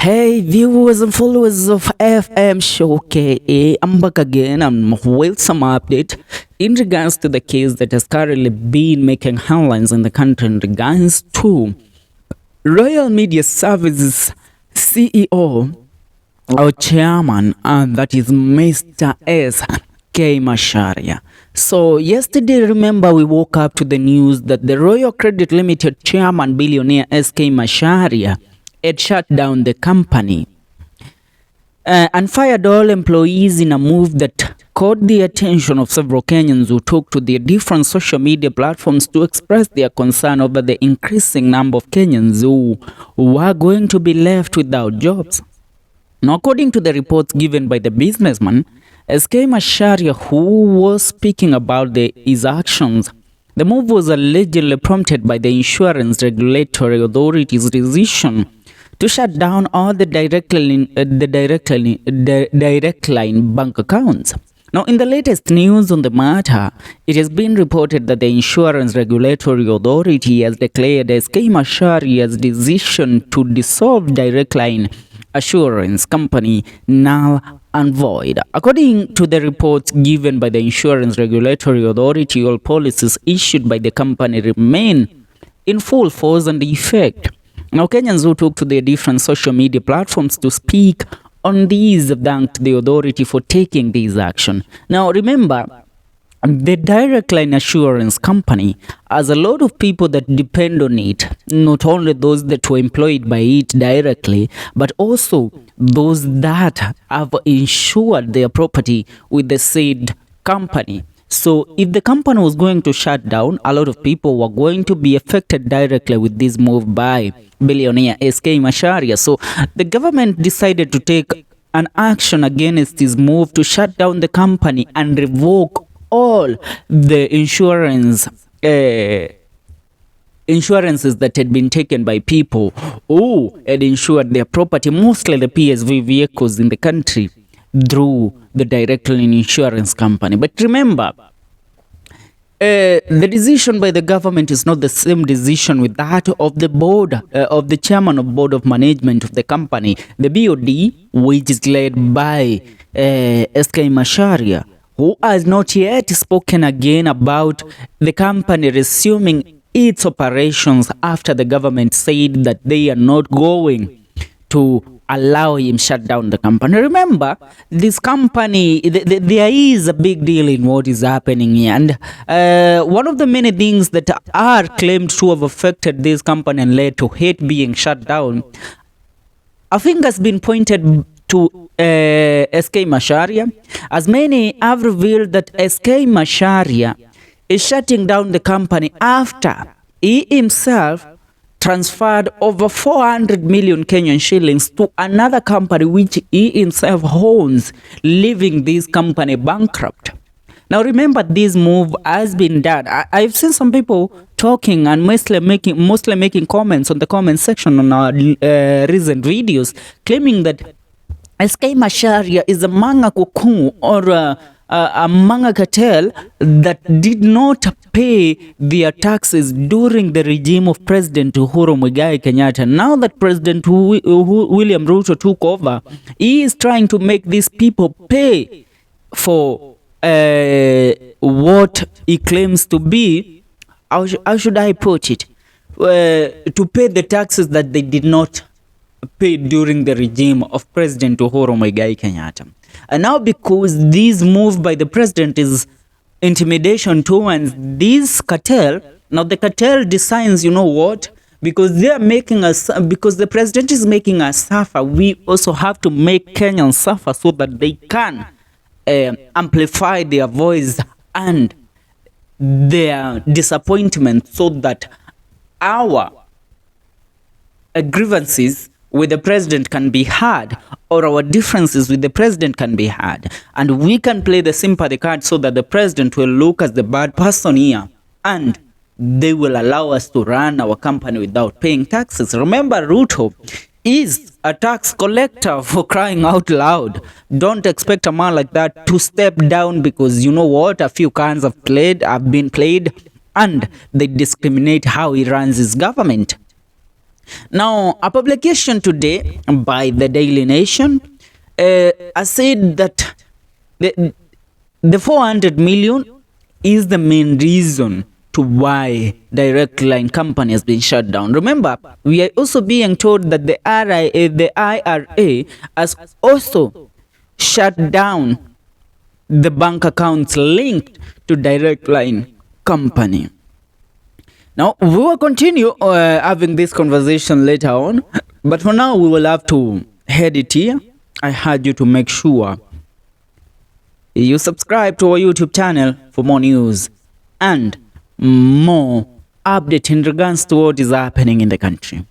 Hey viewers and followers of FM Show KA, I'm back again and with some update in regards to the case that has currently been making headlines in the country in regards to Royal Media Services CEO or chairman, and that is Mr. S.K. Macharia. So yesterday, remember, we woke up to the news that the Royal Credit Limited chairman, billionaire S.K. Macharia, had shut down the company and fired all employees in a move that caught the attention of several Kenyans who took to their different social media platforms to express their concern over the increasing number of Kenyans who were going to be left without jobs. Now, according to the reports given by the businessman, S.K. Macharia, who was speaking about his actions, the move was allegedly prompted by the Insurance Regulatory Authority's decision to shut down all the Directline bank accounts. Now, in the latest news on the matter, it has been reported that the Insurance Regulatory Authority has declared S.K. Macharia's decision to dissolve Directline Assurance Company null and void. According to the reports given by the Insurance Regulatory Authority, all policies issued by the company remain in full force and effect. Now, Kenyans who took to their different social media platforms to speak on these thanked the authority for taking this action. Now, remember, the Directline Assurance Company has a lot of people that depend on it, not only those that were employed by it directly, but also those that have insured their property with the said company. So if the company was going to shut down, a lot of people were going to be affected directly with this move by billionaire S.K. Macharia. So the government decided to take an action against this move to shut down the company and revoke all the insurances that had been taken by people who had insured their property, mostly the PSV vehicles in the country, through the Directline Insurance Company. But remember, the decision by the government is not the same decision with that of the board, of the chairman of board of management of the company, the BOD, which is led by S.K. Macharia, who has not yet spoken again about the company resuming its operations after the government said that they are not going to allow him shut down the company. Remember, this company, there is a big deal in what is happening here. And one of the many things that are claimed to have affected this company and led to it being shut down, I think has been pointed to S.K. Macharia, as many have revealed that S.K. Macharia is shutting down the company after he himself transferred over 400 million Kenyan shillings to another company which he himself owns, leaving this company bankrupt. Now remember, this move has been done. I've seen some people talking and mostly making comments on the comment section on our recent videos, claiming that S.K. Macharia is among a cocoon or among a cartel that did not pay their taxes during the regime of President Uhuru Muigai Kenyatta. Now that President William Ruto took over, he is trying to make these people pay for what he claims to be, how should I put it, to pay the taxes that they did not pay during the regime of President Uhuru Muigai Kenyatta. And now, because this move by the president is intimidation towards this cartel, now the cartel decides, you know what, because they are making us, because the president is making us suffer, we also have to make Kenyans suffer so that they can amplify their voice and their disappointment, so that our grievances with the president can be heard, or our differences with the president can be heard, and we can play the sympathy card so that the president will look as the bad person here and they will allow us to run our company without paying taxes. Remember, Ruto is a tax collector, for crying out loud. Don't expect a man like that to step down, because you know what, a few cards have been played and they discriminate how he runs his government. Now, a publication today by the Daily Nation has said that the 400 million is the main reason to why Directline company has been shut down. Remember, we are also being told that the IRA has also shut down the bank accounts linked to Directline company. Now, we will continue having this conversation later on, but for now, we will have to head it here. I urge you to make sure you subscribe to our YouTube channel for more news and more update in regards to what is happening in the country.